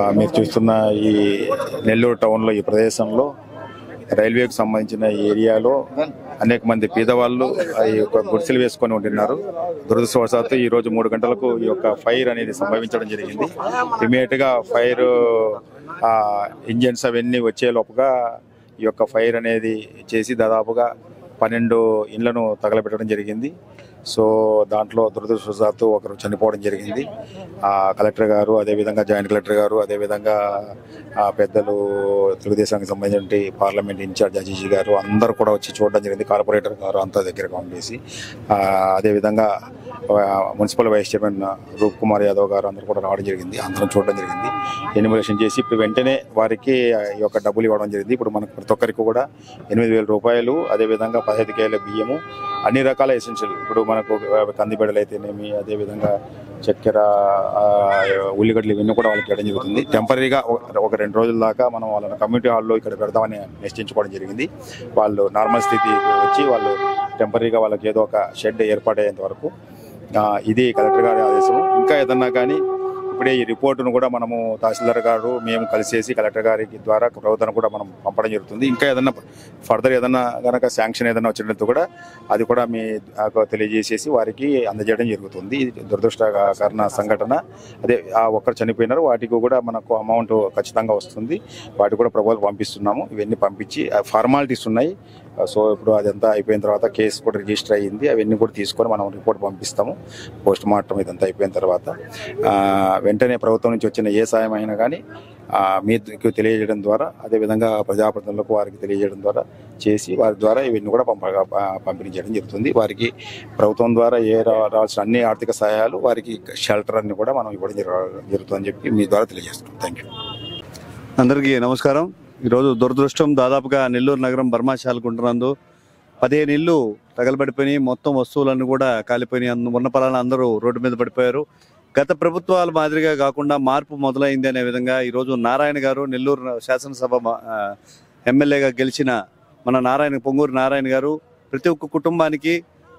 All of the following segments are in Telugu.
మీరు చూస్తున్న ఈ నెల్లూరు టౌన్లో ఈ ప్రదేశంలో రైల్వేకి సంబంధించిన ఏరియాలో అనేక మంది పేదవాళ్ళు ఈ యొక్క గుడిసెలు వేసుకొని ఉంటున్నారు. దురదృష్టవశాత్తు ఈ రోజు 3 గంటలకు ఈ యొక్క ఫైర్ అనేది సంభవించడం జరిగింది. ఇమీడియట్ గా ఫైర్ ఇంజన్స్ అవన్నీ వచ్చే లోపుగా ఈ యొక్క ఫైర్ అనేది చేసి దాదాపుగా 12 ఇండ్లను తగలబెట్టడం జరిగింది. సో దాంట్లో దురదృష్టవశాత్తు ఒకరు చనిపోవడం జరిగింది. కలెక్టర్ గారు, అదేవిధంగా జాయింట్ కలెక్టర్ గారు, అదేవిధంగా పెద్దలు తెలుగుదేశానికి సంబంధించిన పార్లమెంట్ ఇన్ఛార్జ్ అజీజీ గారు అందరూ కూడా వచ్చి చూడడం జరిగింది. కార్పొరేటర్ గారు అంతా దగ్గరగా ఉండేసి, అదేవిధంగా మున్సిపల్ వైస్ చైర్మన్ రూప్ కుమార్ యాదవ్ గారు అందరూ కూడా రావడం జరిగింది. అందరం చూడడం జరిగింది. ఎన్యుమరేషన్ చేసి ఇప్పుడు వెంటనే వారికి ఈ యొక్క డబ్బులు ఇవ్వడం జరిగింది. ఇప్పుడు మనకు ప్రతి ఒక్కరికి కూడా 8,000 రూపాయలు, అదేవిధంగా 15 కేల బియ్యము, అన్ని రకాల ఎసెన్షియల్, ఇప్పుడు మనకు కందిబెడలు అయితేనేమి, అదేవిధంగా చక్కెర, ఉల్లిగడ్డలు ఇవన్నీ కూడా వాళ్ళకి ఇవ్వడం జరుగుతుంది. టెంపరీగా ఒక 2 రోజుల దాకా మనం వాళ్ళని కమ్యూనిటీ హాల్లో ఇక్కడ పెడదామని నిశ్చయించుకోవడం జరిగింది. వాళ్ళు నార్మల్ స్థితికి వచ్చి వాళ్ళు టెంపరీగా వాళ్ళకి ఏదో ఒక షెడ్ ఏర్పాటయ్యేంత వరకు ఇది కలెక్టర్ గారి ఆదేశం. ఇంకా ఏదన్నా కానీ ఇప్పుడే ఈ రిపోర్టును కూడా మనము తహసీల్దార్ గారు మేము కలిసేసి కలెక్టర్ గారికి ద్వారా ప్రభుత్వం కూడా మనం పంపడం జరుగుతుంది. ఇంకా ఏదన్నా ఫర్దర్ ఏదన్నా కనుక శాంక్షన్ ఏదైనా వచ్చినట్టు కూడా అది కూడా మీ తెలియజేసేసి వారికి అందజేయడం జరుగుతుంది. దురదృష్టకరణ సంఘటన, అదే ఒక్కరు చనిపోయినారు, వాటికి కూడా మనకు అమౌంట్ ఖచ్చితంగా వస్తుంది. వాటికి కూడా ప్రభుత్వం పంపిస్తున్నాము. ఇవన్నీ పంపించి ఫార్మాలిటీస్ ఉన్నాయి. సో ఇప్పుడు అదంతా అయిపోయిన తర్వాత కేసు కూడా రిజిస్టర్ అయ్యింది. అవన్నీ కూడా తీసుకొని మనం రిపోర్ట్ పంపిస్తాము. పోస్ట్ మార్టం ఇదంతా అయిపోయిన తర్వాత వెంటనే ప్రభుత్వం నుంచి వచ్చిన ఏ సాయం అయినా కానీ మీకు తెలియజేయడం ద్వారా, అదేవిధంగా ప్రజాప్రతినిధులకు వారికి తెలియజేయడం ద్వారా చేసి వారి ద్వారా ఇవన్నీ కూడా పంపిణీ చేయడం జరుగుతుంది. వారికి ప్రభుత్వం ద్వారా రావాల్సిన అన్ని ఆర్థిక సహాయాలు, వారికి షెల్టర్ అన్ని కూడా మనం ఇవ్వడం జరుగుతుందని చెప్పి మీ ద్వారా తెలియజేస్తున్నాం. Thank you. అందరికీ నమస్కారం. ఈరోజు దురదృష్టం, దాదాపుగా నెల్లూరు నగరం బర్మాశాలకుంటున్నందు 15 ఇళ్ళు తగలబడిపోయినాయి. మొత్తం వస్తువులన్నీ కూడా కాలిపోయినాయి. ఉన్న పలానా అందరూ రోడ్డు మీద పడిపోయారు. గత ప్రభుత్వాల మాదిరిగా కాకుండా మార్పు మొదలైంది అనే విధంగా ఈరోజు నారాయణ గారు, నెల్లూరు శాసనసభ ఎమ్మెల్యేగా గెలిచిన మన పొంగూరు నారాయణ గారు ప్రతి ఒక్క కుటుంబానికి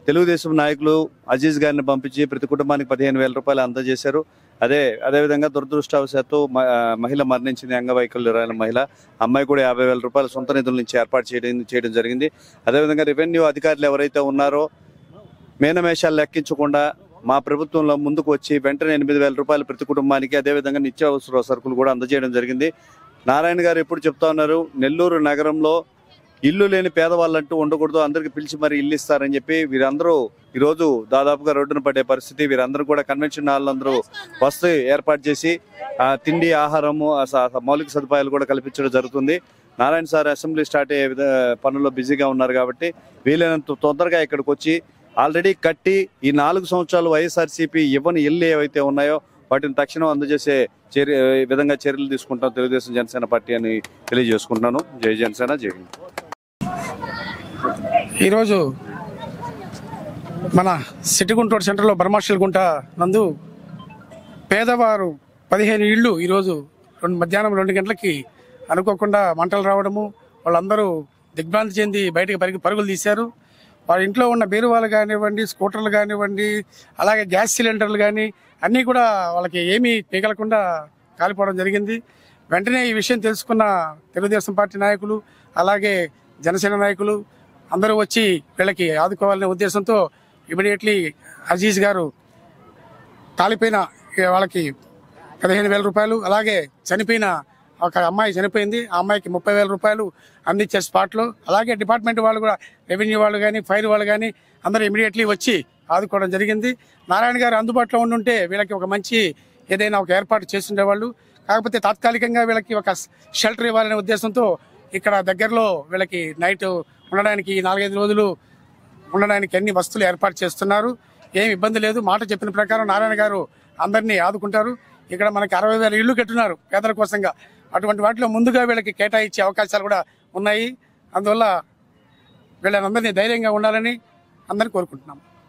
తెలుగుదేశం నాయకులు అజీజ్ గారిని పంపించి ప్రతి కుటుంబానికి 15,000 రూపాయలు అందజేశారు. అదేవిధంగా దురదృష్టవశాత్తు మహిళ మరణించింది, అంగవైకల్యురాలైన మహిళ. అమ్మాయి కూడా 50,000 రూపాయలు సొంత నిధుల నుంచి ఏర్పాటు చేయడం జరిగింది. అదేవిధంగా రెవెన్యూ అధికారులు ఎవరైతే ఉన్నారో మేనమేషాలు లెక్కించకుండా మా ప్రభుత్వంలో ముందుకు వచ్చి వెంటనే 8,000 రూపాయలు ప్రతి కుటుంబానికి, అదేవిధంగా నిత్యావసర సరుకులు కూడా అందజేయడం జరిగింది. నారాయణ గారు ఎప్పుడు చెప్తా ఉన్నారు, నెల్లూరు నగరంలో ఇల్లు లేని పేదవాళ్ళంటూ ఉండకూడదు, అందరికి పిలిచి మరి ఇల్లు ఇస్తారని చెప్పి వీరందరూ ఈరోజు దాదాపుగా రోడ్డున పడే పరిస్థితి. వీరందరూ కూడా కన్వెన్షన్ హాల్ అందరూ వస్తు ఏర్పాటు చేసి తిండి, ఆహారము, మౌలిక సదుపాయాలు కూడా కల్పించడం జరుగుతుంది. నారాయణ సార్ అసెంబ్లీ స్టార్ట్ అయ్యే పనుల్లో బిజీగా ఉన్నారు కాబట్టి వీలైనంత తొందరగా ఇక్కడికి వచ్చి ఆల్రెడీ కట్టి ఈ 4 సంవత్సరాలు వైఎస్ఆర్సీపీ ఇవ్వని ఇల్లు ఏవైతే ఉన్నాయో వాటిని తక్షణం అందజేసే విధంగా చర్యలు తీసుకుంటాం తెలుగుదేశం జనసేన పార్టీ అని తెలియజేసుకుంటున్నాను. జై జనసేన, జై హింద్. ఈరోజు మన సిటిగుంట రోడ్ సెంటర్లో బర్మాషల్గుంట నందు పేదవారు 15 ఇళ్ళు ఈరోజు మధ్యాహ్నం 2 గంటలకి అనుకోకుండా మంటలు రావడము, వాళ్ళందరూ దిగ్భ్రాంతి చెంది బయటకు పరుగులు తీశారు. వాళ్ళ ఇంట్లో ఉన్న బీరువాలు కానివ్వండి, స్కూటర్లు కానివ్వండి, అలాగే గ్యాస్ సిలిండర్లు కానీ అన్నీ కూడా వాళ్ళకి ఏమీ మిగలకుండా కాలిపోవడం జరిగింది. వెంటనే ఈ విషయం తెలుసుకున్న తెలుగుదేశం పార్టీ నాయకులు, అలాగే జనసేన నాయకులు అందరూ వచ్చి వీళ్ళకి ఆదుకోవాలనే ఉద్దేశంతో ఇమీడియట్లీ అజీజ్ గారు కాలిపోయిన వాళ్ళకి 15,000 రూపాయలు, అలాగే చనిపోయిన ఒక అమ్మాయి చనిపోయింది, ఆ అమ్మాయికి 30,000 రూపాయలు అందించారు స్పాట్లో. అలాగే డిపార్ట్మెంట్ వాళ్ళు కూడా, రెవెన్యూ వాళ్ళు కానీ, ఫైర్ వాళ్ళు కానీ అందరూ ఇమీడియట్లీ వచ్చి ఆదుకోవడం జరిగింది. నారాయణ గారు అందుబాటులో ఉండుంటే వీళ్ళకి ఒక మంచి ఏదైనా ఒక ఏర్పాటు చేస్తుండేవాళ్ళు. కాకపోతే తాత్కాలికంగా వీళ్ళకి ఒక షెల్టర్ ఇవ్వాలనే ఉద్దేశంతో ఇక్కడ దగ్గరలో వీళ్ళకి నైట్ ఉండడానికి 4-5 రోజులు ఉండడానికి అన్ని వస్తువులు ఏర్పాటు చేస్తున్నారు. ఏమి ఇబ్బంది లేదు. మాట చెప్పిన ప్రకారం నారాయణ గారు అందరినీ ఆదుకుంటారు. ఇక్కడ మనకి 60,000 ఇళ్లు కట్టున్నారు పేదల కోసంగా. అటువంటి వాటిలో ముందుగా వీళ్ళకి కేటాయించే అవకాశాలు కూడా ఉన్నాయి. అందువల్ల వీళ్ళందరినీ ధైర్యంగా ఉండాలని అందరినీ కోరుకుంటున్నాం.